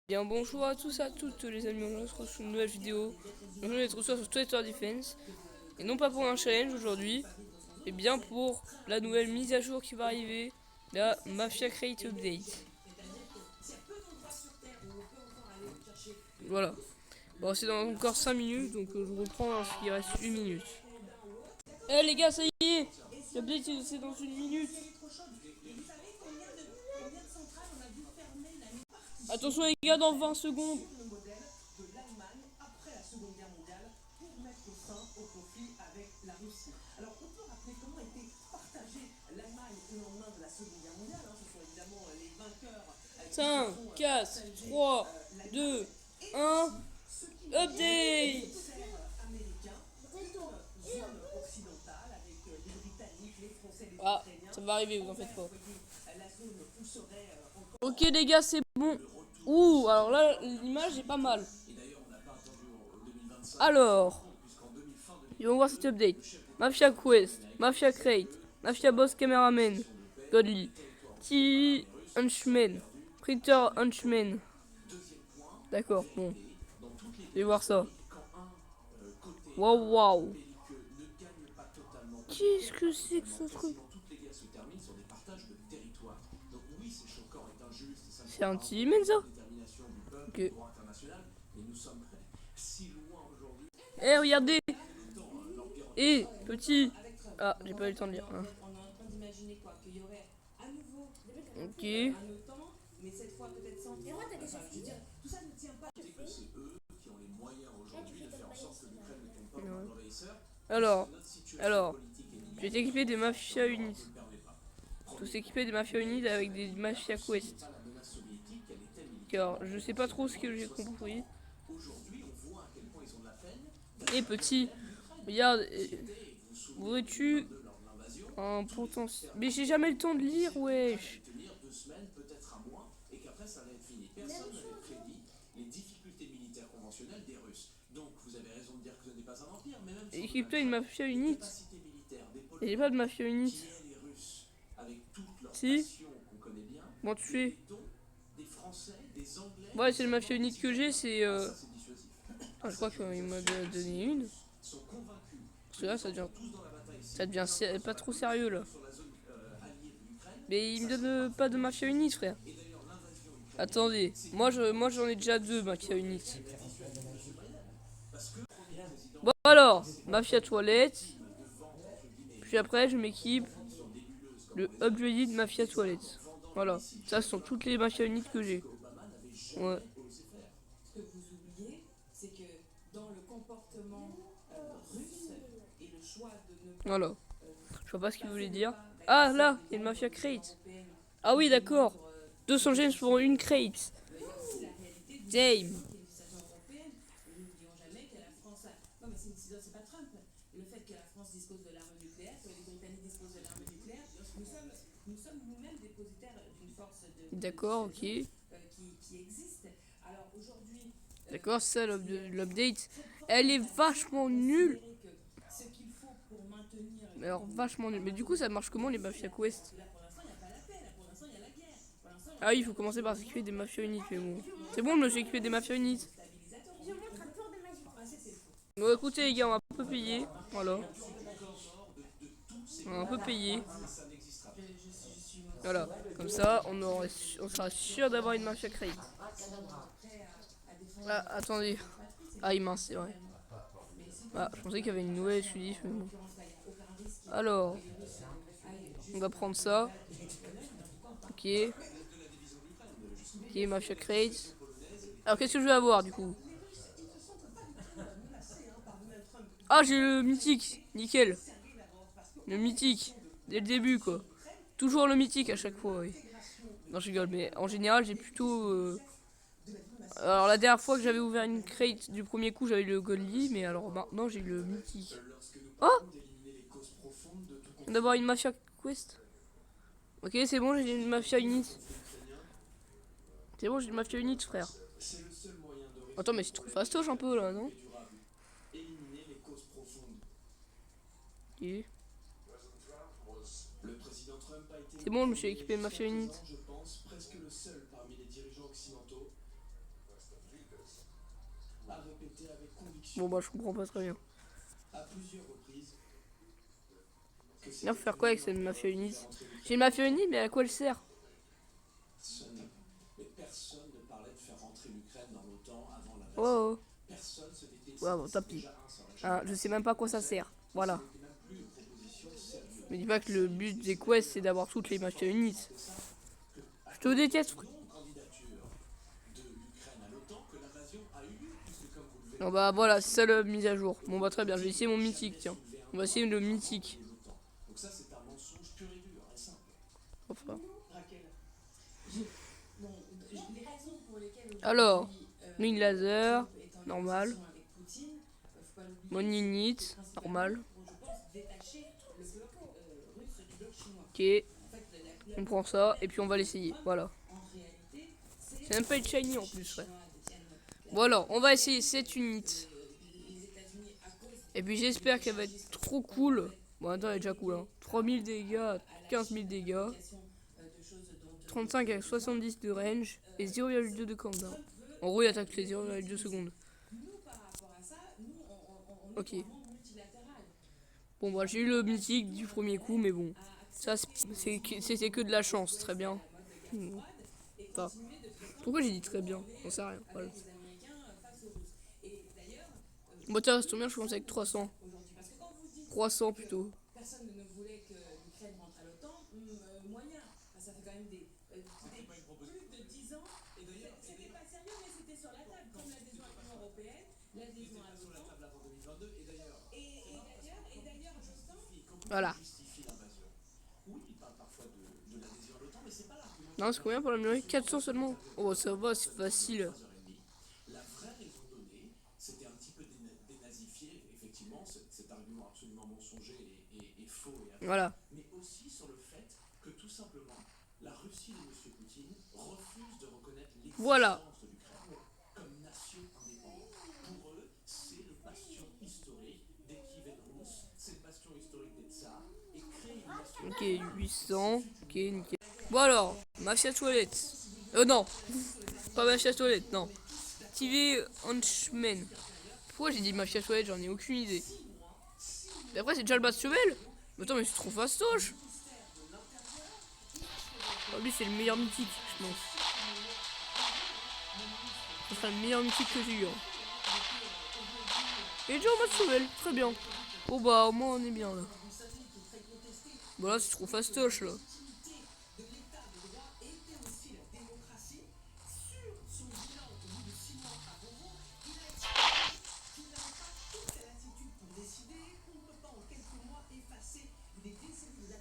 Bien bonjour à tous et à toutes les amis, on se retrouve sur une nouvelle vidéo. Donc, je vais être sur Twitter Defense. Et non pas pour un challenge aujourd'hui, mais bien pour la nouvelle mise à jour qui va arriver, la Mafia Crate Update. Voilà. Bon, c'est dans encore 5 minutes, donc je reprends lorsqu'il reste 1 minute. Eh les gars, ça y est, l'update c'est dans 1 minute. Attention les gars, dans 20 secondes. Cinq, 4, 3, 2, 1, update. Ah, ça va arriver, vous en faites pas. Ok les gars, c'est bon. Ouh, alors là, l'image est pas mal. Alors, ils vont voir cette update. Mafia Quest, Mafia Crate, Mafia Boss Cameraman, Godly, T. Hunchman, Printer Hunchman. D'accord, bon. Je vais voir ça. Waouh, waouh. Qu'est-ce que c'est que ce truc? C'est un T-Man ça? Ok. Eh, regardez. Eh, petit. Ah, j'ai pas eu le temps de lire. Hein. Ok. Alors, alors, je vais t'équiper des Mafia Units. Tous s'équiper des Mafia Units avec des Mafia Quest. Car je sais pas trop ce que j'ai compris. Et petit, regarde, voudrais-tu un potentiel. Mais j'ai jamais le temps de lire, wesh. Équipe-toi une Mafia Unit. Et j'ai pas de Mafia Unit. Si. Bon, tu fais. Ouais, c'est le Mafia Unit que j'ai, c'est. Ah, je crois qu'il m'a donné une. Parce que là, ça devient pas trop sérieux là. Mais il me donne pas de Mafia Unit, frère. Attendez, moi j'en ai déjà deux Mafia Unit. Bon alors, Mafia Toilette. Puis après, je m'équipe le Upgraded Mafia Toilette. Voilà, ça ce sont toutes les Mafia Unit que j'ai. Ouais. Voilà. Je vois pas ce qu'il voulait dire. Ah là, il y a une Mafia Crate. Ah oui, d'accord. 200 gemmes pour une crate. Damn. D'accord, ok. D'accord, ça l'update. Elle est vachement nulle. Mais alors vachement nulle. Mais du coup ça marche comment les Mafia Quest? Ah oui, il faut commencer par s'équiper des Mafia Units. Mais bon. C'est bon, je me suis équipé des Mafia Units. Bon écoutez les gars, on va un peu payer. Voilà. On va un peu payer. Voilà. Comme ça, on sera sûr d'avoir une Mafia Crate. Ah, attendez. Ah, il mince, c'est vrai. Ah, je pensais qu'il y avait une nouvelle exclusif, mais bon. Alors, on va prendre ça. Ok. Ok, Mafia Crate. Alors, qu'est-ce que je vais avoir du coup? Ah, j'ai le mythique. Nickel. Le mythique. Dès le début, quoi. Toujours le mythique à chaque fois, oui. Non, je rigole, mais en général, j'ai plutôt. Alors, la dernière fois que j'avais ouvert une crate du premier coup, j'avais le Godly, mais alors maintenant, j'ai le mythique. Oh! D'abord une Mafia Quest. Ok, c'est bon, j'ai une Mafia Unit. C'est bon, j'ai une Mafia Unit, frère. Attends, mais c'est trop fastoche un peu là, non? Ok. C'est bon, je me suis équipé de Mafia Unit. Bon bah je comprends pas très bien. Là faut faire quoi avec cette mafia unite? J'ai une mafia unite mais à quoi elle sert? Oh, oh. Ouais bon tant pis. Hein, je sais même pas à quoi ça sert. Voilà. Me dis pas que le but des quests c'est d'avoir toutes les mafias unites. Je te déteste. Non bah voilà, c'est ça la mise à jour. Bon bah très bien, je vais essayer mon mythique, tiens. On va essayer le mythique. Enfin. Alors, ligne laser, normal. Moninite, normal. Ok. On prend ça et puis on va l'essayer, voilà. C'est même pas une shiny en plus, ouais. Voilà, on va essayer cette unité. Et puis j'espère qu'elle va être trop cool. Bon, attends, elle est déjà cool, hein. 3000 dégâts, 15 000 dégâts. 35 avec 70 de range et 0,2 de countdown. En gros, il attaque les 0,2 secondes. Ok. Bon, bah, j'ai eu le mythique du premier coup, mais bon. Ça, c'était que de la chance, très bien. Enfin, pourquoi j'ai dit très bien? On sait rien. Voilà. Bon, tiens, c'est bien, je commence avec 300. 300 plutôt. Voilà. Non, c'est combien pour la mairie? 400 seulement. Oh, ça va, c'est facile. Voilà. Voilà. Ok, 800. Ok, nickel. Bon alors, mafia toilette. Non, pas mafia toilette, non. TV Hunchman. Pourquoi j'ai dit mafia toilette? J'en ai aucune idée. Et après, c'est déjà le bas de chevel. Mais attends, mais c'est trop fastoche. Oh, lui, c'est le meilleur mythique, je pense. Ce sera le meilleur mythique que j'ai eu. Hein. Et déjà en bas de chevel, très bien. Bon bah, au moins, on est bien là. Bon là, c'est trop fastoche là.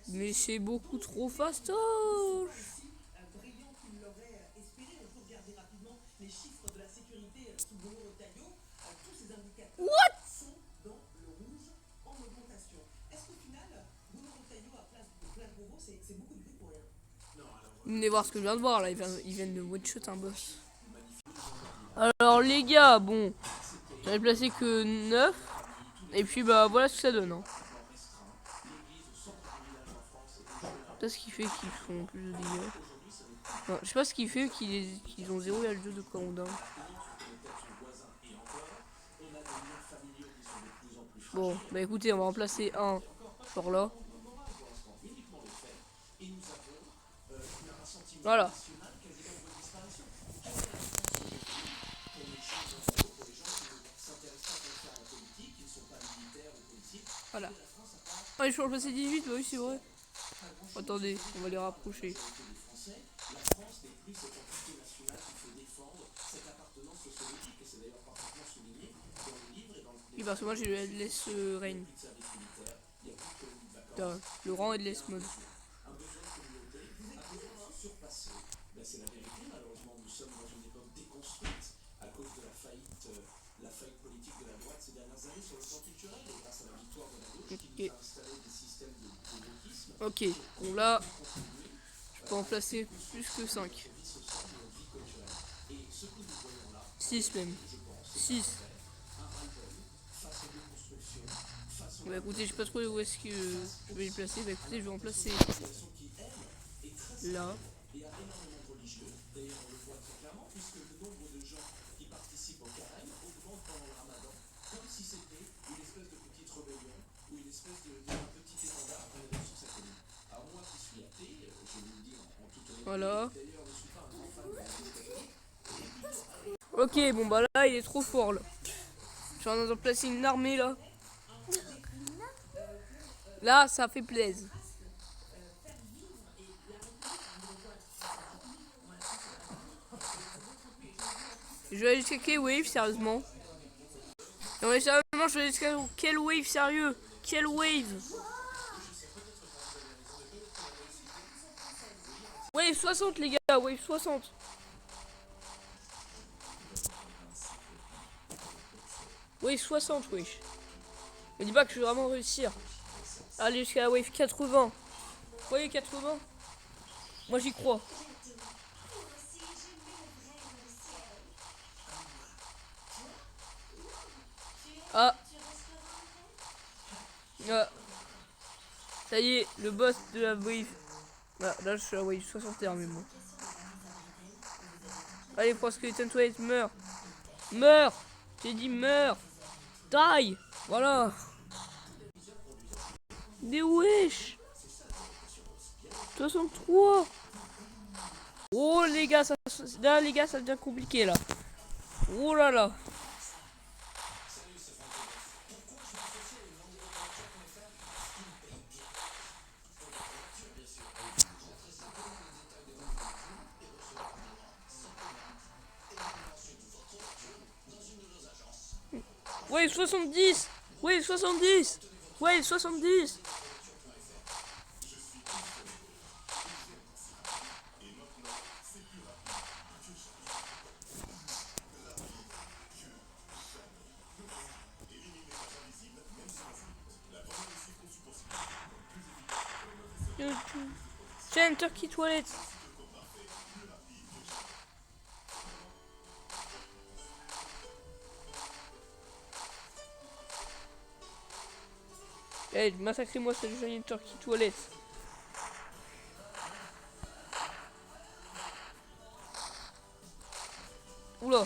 Mais c'est beaucoup trop fastoche. What? Vous venez voir ce que je viens de voir là, ils viennent de one-shot un boss. Alors les gars, bon, j'en ai placé que 9. Et puis bah voilà ce que ça donne. Hein. C'est ce qui fait qu'ils font plus de dégâts. Non, je sais pas ce qui fait qu'ils ont 0,2 de countdown. Bon, bah écoutez, on va en placer un genre là. Voilà. Voilà. Ah, il faut en placer 18, bah oui, c'est vrai. Attendez, on va les rapprocher. Oui, parce que moi j'ai le headless rain. Le rang headless mode. Ok. Ok, bon là, je peux en placer plus que 5. 6 même. 6. Bah écoutez, je sais pas trop où est-ce que je vais les placer. Bah écoutez, je vais en placer là. Voilà. Ok, bon bah là il est trop fort là. Je suis en train de placer une armée là. Là ça fait plaisir. Je vais aller jusqu'à quelle wave sérieusement? Non mais sérieusement je vais aller jusqu'à quelle wave sérieux? Quelle wave? Wave 60 les gars, wave 60. Wave 60 wesh. Me dis pas que je vais vraiment réussir. Aller jusqu'à la wave 80. Vous voyez 80? Moi j'y crois. Ah. Ah. Ça y est, le boss de la wave. Ah, là je suis à la wave 61 mais bon. Allez, pour Skeleton Toilette, meurs. Meurs. J'ai dit meurs. Die. Voilà. Des wesh. 63. Oh les gars, là les gars ça devient compliqué là. Oh là là. Ouais 70. Ouais 70. Ouais 70. J'aime Turkey Toilette. Eh, massacrez-moi cette jolie Turkey Toilette. Oula,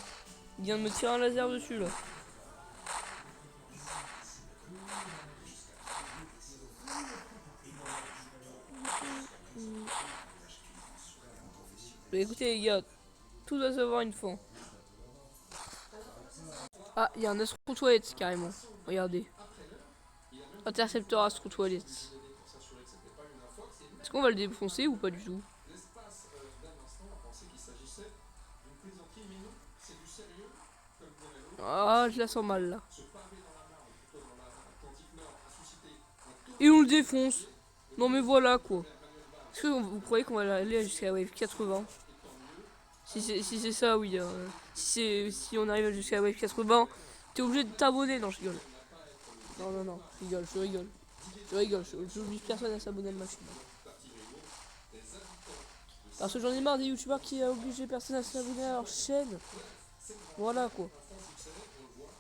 il vient de me tirer un laser dessus là. Bah, écoutez les gars, tout doit savoir une fin. Ah, il y a un Astro Toilette carrément. Regardez. Intercepteur Astro Toilette. Est-ce qu'on va le défoncer ou pas du tout? Ah, je la sens mal là. Et on le défonce. Non mais voilà quoi. Est-ce que vous croyez qu'on va aller jusqu'à wave 80? Si c'est ça, oui. Si on arrive jusqu'à wave 80, t'es obligé de t'abonner. Non, je rigole. Non, je rigole. J'oblige personne à s'abonner à ma chaîne. Parce que j'en ai marre des youtubeurs qui ont obligé personne à s'abonner à leur chaîne. Voilà quoi.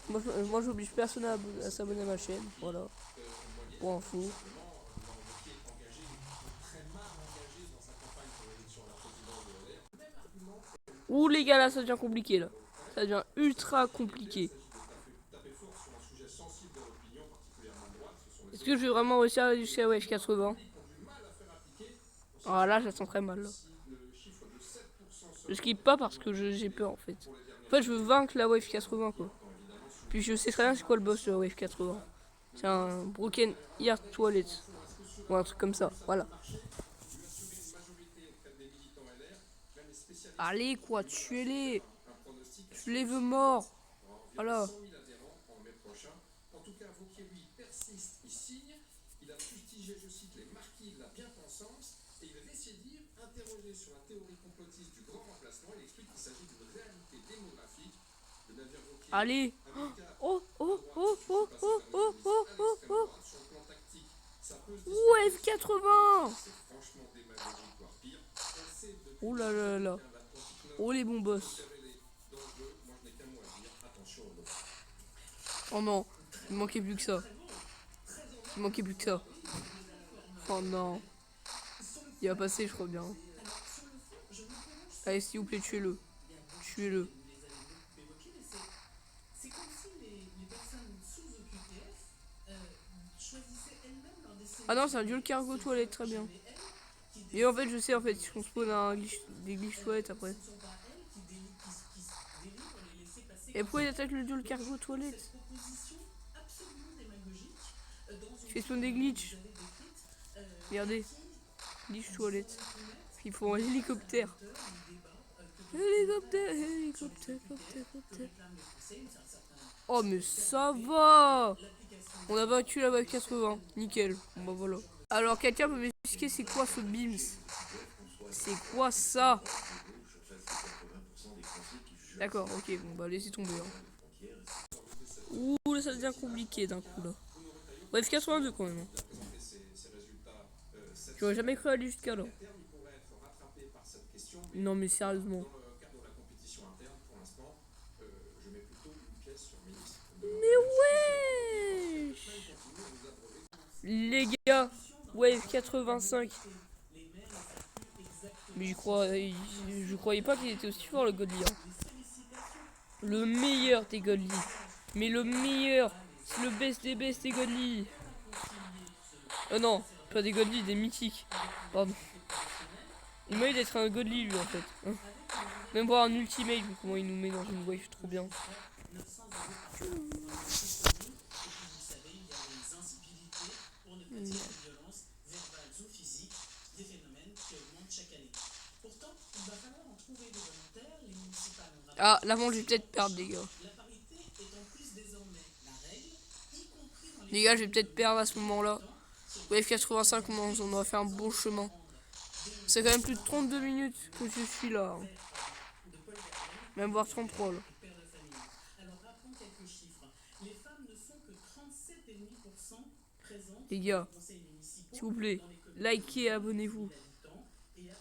Moi j'oblige personne à s'abonner à ma chaîne. Voilà. Pour info. Ouh les gars là ça devient compliqué là. Ça devient ultra compliqué. Est-ce que je vais vraiment réussir à aller jusqu'à wave 80? Ah là j'attends très mal là. Je skip pas parce que j'ai peur en fait. En fait je veux vaincre la wave 80 quoi. Puis je sais très bien c'est quoi le boss de la wave 80. C'est un Broken Heart Toilet. Ou un truc comme ça, voilà. Allez quoi, tuez-les. Je les veux morts. Voilà. Allez. Oh. Ouais, F80. Oh là là là. Oh les bons boss. Oh non, il manquait plus que ça. Oh non. Il va passer, je crois bien. Allez, s'il vous plaît, tuez-le. Ah non, c'est un dual cargo toilette, très bien. Et en fait, je sais, en fait, on spawn des glitch toilettes après. Et pourquoi il attaque le dual cargo toilette? Je fais spawn des glitch. Regardez, glitch toilette. Il faut un hélicoptère. Hélicoptère, hélicoptère, hélicoptère. Oh, mais ça va! On a vaincu la wave 80. Nickel. Bon, bah voilà. Alors, quelqu'un peut m'expliquer c'est quoi ce BIMS? C'est quoi ça? D'accord, ok, bon bah laissez tomber. Hein. Ouh, là ça devient compliqué d'un coup là. Bref, 82 quand même. Hein. J'aurais jamais cru aller jusqu'à là. Non mais sérieusement. Mais ouais. Les gars, Wave 85. Mais je croyais pas qu'il était aussi fort le Godly. Hein. Le meilleur des Godly. Mais le meilleur. C'est le best des Godly. Non, pas des Godly, des mythiques. Pardon. Il mérite d'être un Godly lui en fait. Hein. Même voir un ultimate, comment il nous met dans une wave trop bien. Ah, là, je vais peut-être perdre, les gars. Les gars, je vais peut-être perdre à ce moment-là. Wave 85, on doit faire un bon chemin. C'est quand même plus de 32 minutes que je suis là. Hein. Même voire 33 là. Les gars, s'il vous plaît, likez et abonnez-vous.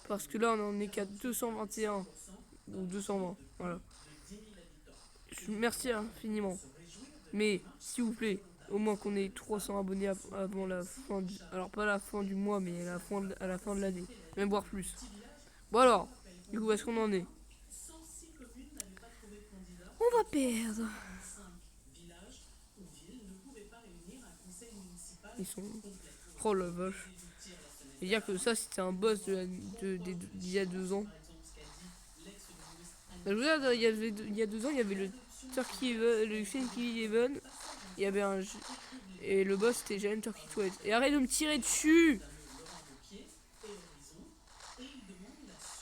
Parce que là, on en est qu'à 221. Ou 220, voilà. Merci infiniment. Mais, s'il vous plaît, au moins qu'on ait 300 abonnés avant la fin du... Alors, pas la fin du mois, mais à la fin de l'année. Même voire plus. Bon alors, du coup, où est-ce qu'on en est? On va perdre. Ils sont... Oh la vache. Et dire que ça, c'était un boss d'il y a 2 ans. Je vous dire, il y a 2 ans, il y avait le Turkey Even, le Shenki Even. Il y avait un... Et le boss, c'était Giant Turkey Toilet. Et arrête de me tirer dessus!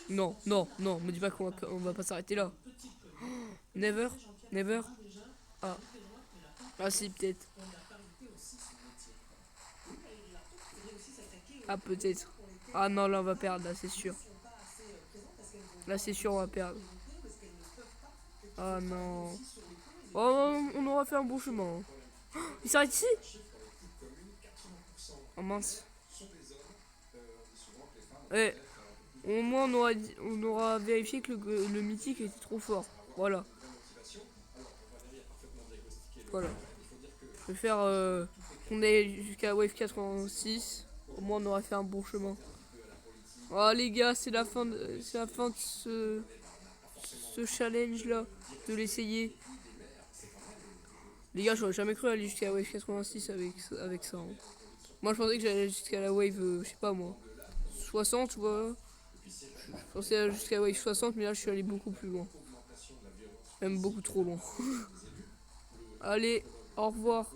Non, non, non, me dis pas qu'on va pas s'arrêter là. Oh, never, never. Ah. Ah si, peut-être. Ah, peut-être. Ah non, là, on va perdre, là, c'est sûr. Là, c'est sûr, on va perdre. Ah non. Oh, on aura fait un bon chemin. Oh, il s'arrête ici? Oh mince. Eh, au moins, on aura vérifié que le mythique était trop fort. Voilà. Voilà. Je vais faire qu'on ait jusqu'à Wave 86. Au moins on aura fait un bon chemin. Oh les gars, c'est la fin de ce challenge là. De l'essayer. Les gars, j'aurais jamais cru aller jusqu'à Wave 86 avec ça. Hein. Moi je pensais que j'allais jusqu'à la Wave, je sais pas moi. 60 tu vois. Je pensais jusqu'à Wave 60 mais là je suis allé beaucoup plus loin. Même beaucoup trop loin. Allez, au revoir.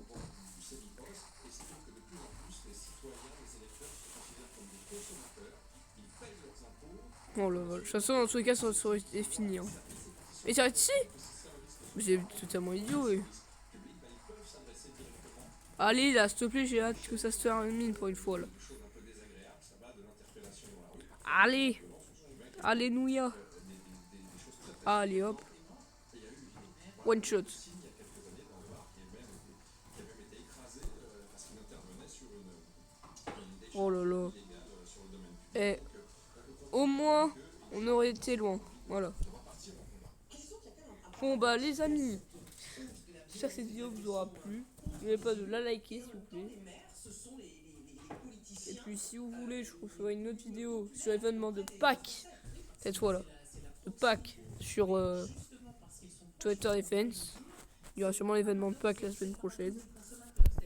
Oh là là. De toute façon, dans tous les cas, ça aurait été fini. Hein. Mais ça ici? J'ai totalement idiot, oui. Allez, là, s'il te plaît, j'ai hâte que ça se termine pour une fois, là. Allez. Allez, Nouya. Allez, hop. One shot. Oh là là. Et au moins, on aurait été loin. Voilà. Bon bah les amis, j'espère que cette vidéo vous aura plu. N'oubliez pas de la liker s'il vous plaît. Et puis si vous voulez, je vous ferai une autre vidéo sur l'événement de Pâques. Cette fois là. De Pâques sur Twitter Defense. Il y aura sûrement l'événement de Pâques la semaine prochaine.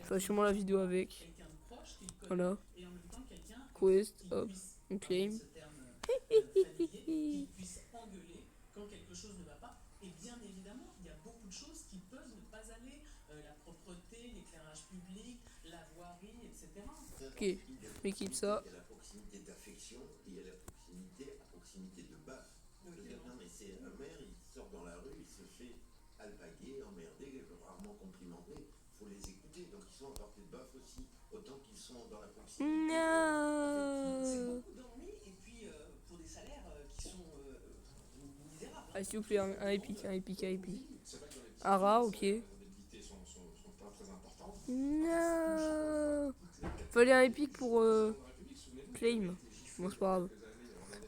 Je ferai sûrement la vidéo avec. Voilà. Quest, hop. On claim. ce terme familier, qui puisse engueuler quand quelque chose ne va pas. Et bien évidemment, il y a beaucoup de choses qui peuvent ne pas aller. La propreté, l'éclairage public, la voirie, etc. Ok, j'équipe ça. Il y a la proximité d'affection et il y a la proximité de baffe. Je veux dire, non, mais c'est un maire, il sort dans la rue, il se fait alpaguer, emmerder, rarement complimenté. Il faut les écouter. Donc ils sont en portée de baffe aussi, autant qu'ils sont dans la proximité. C'est Non. beaucoup d'ennuis et puis pour des salaires qui sont misérables. Ah, s'il vous plaît, un épique, un épique, un épique. Ara, ok. Non. Fallait un épique pour claim. Bon, c'est pas grave.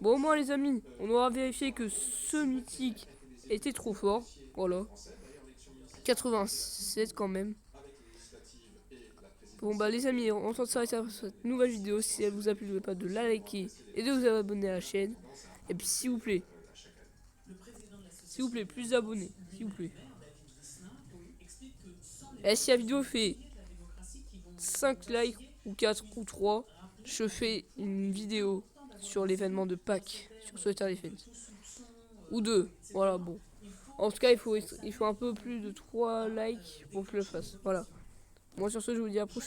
Bon, au moins, les amis, on aura vérifié que ce mythique était trop fort. Voilà. 87 quand même. Bon, bah, les amis, on s'en s'arrête à cette nouvelle vidéo. Si elle vous a plu, n'oubliez pas de la liker et de vous abonner à la chaîne. Et puis, s'il vous plaît, plus d'abonnés. S'il vous plaît. Et si la vidéo fait 5 likes ou 4 ou 3, je fais une vidéo sur l'événement de Pâques sur Sweater Defense. Ou 2, voilà, bon. En tout cas, il faut un peu plus de 3 likes pour que je le fasse. Voilà. Moi, sur ce, je vous dis à la prochaine.